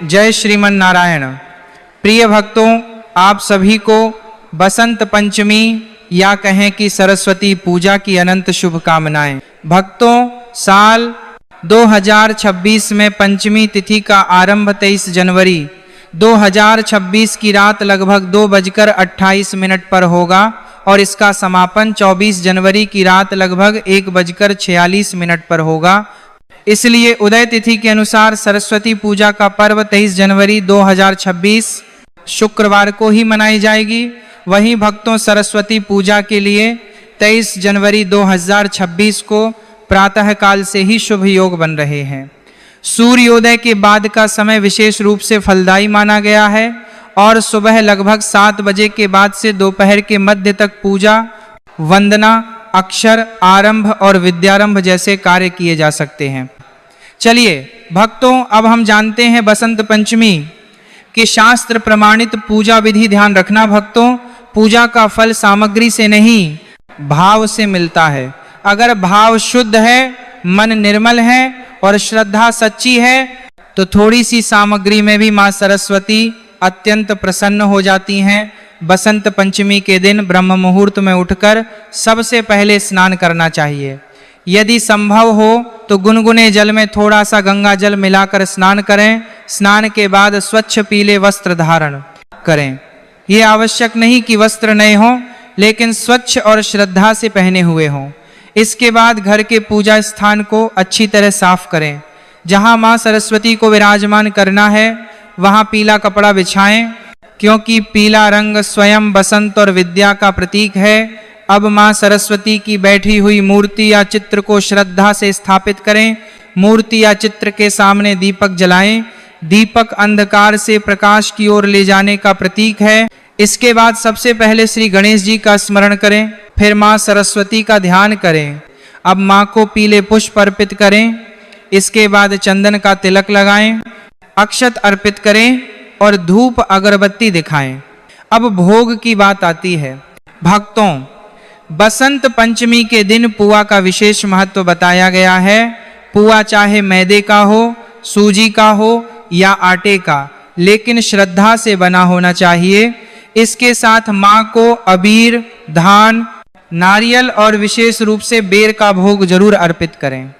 जय श्रीमन नारायण। प्रिय भक्तों, आप सभी को बसंत पंचमी या कहें कि सरस्वती पूजा की अनंत शुभकामनाएं। भक्तों, साल 2026 में पंचमी तिथि का आरंभ 23 जनवरी 2026 की रात लगभग 2:28 पर होगा और इसका समापन 24 जनवरी की रात लगभग 1:46 पर होगा। इसलिए उदय तिथि के अनुसार सरस्वती पूजा का पर्व 23 जनवरी 2026 शुक्रवार को ही मनाई जाएगी। वहीं भक्तों, सरस्वती पूजा के लिए 23 जनवरी 2026 को प्रातः काल से ही शुभ योग बन रहे हैं। सूर्योदय के बाद का समय विशेष रूप से फलदायी माना गया है और सुबह लगभग 7 बजे के बाद से दोपहर के मध्य तक पूजा, वंदना, अक्षर आरंभ और विद्यारंभ जैसे कार्य किए जा सकते हैं। चलिए भक्तों, अब हम जानते हैं बसंत पंचमी के शास्त्र प्रमाणित पूजा विधि। ध्यान रखना भक्तों, पूजा का फल सामग्री से नहीं भाव से मिलता है। अगर भाव शुद्ध है, मन निर्मल है और श्रद्धा सच्ची है तो थोड़ी सी सामग्री में भी मां सरस्वती अत्यंत प्रसन्न हो जाती हैं। बसंत पंचमी के दिन ब्रह्म मुहूर्त में उठकर सबसे पहले स्नान करना चाहिए। यदि संभव हो तो गुनगुने जल में थोड़ा सा गंगा जल मिलाकर स्नान करें। स्नान के बाद स्वच्छ पीले वस्त्र धारण करें। ये आवश्यक नहीं कि वस्त्र नए हों, लेकिन स्वच्छ और श्रद्धा से पहने हुए हों। इसके बाद घर के पूजा स्थान को अच्छी तरह साफ करें। जहां मां सरस्वती को विराजमान करना है वहां पीला कपड़ा बिछाएं, क्योंकि पीला रंग स्वयं बसंत और विद्या का प्रतीक है। अब मां सरस्वती की बैठी हुई मूर्ति या चित्र को श्रद्धा से स्थापित करें। मूर्ति या चित्र के सामने दीपक जलाएं। दीपक अंधकार से प्रकाश की ओर ले जाने का प्रतीक है। इसके बाद सबसे पहले श्री गणेश जी का स्मरण करें, फिर मां सरस्वती का ध्यान करें। अब मां को पीले पुष्प अर्पित करें। इसके बाद चंदन का तिलक लगाएं, अक्षत अर्पित करें और धूप अगरबत्ती दिखाएं। अब भोग की बात आती है। भक्तों, बसंत पंचमी के दिन पुआ का विशेष महत्व बताया गया है। पुआ चाहे मैदे का हो, सूजी का हो या आटे का, लेकिन श्रद्धा से बना होना चाहिए। इसके साथ मां को अबीर, धान, नारियल और विशेष रूप से बेर का भोग जरूर अर्पित करें।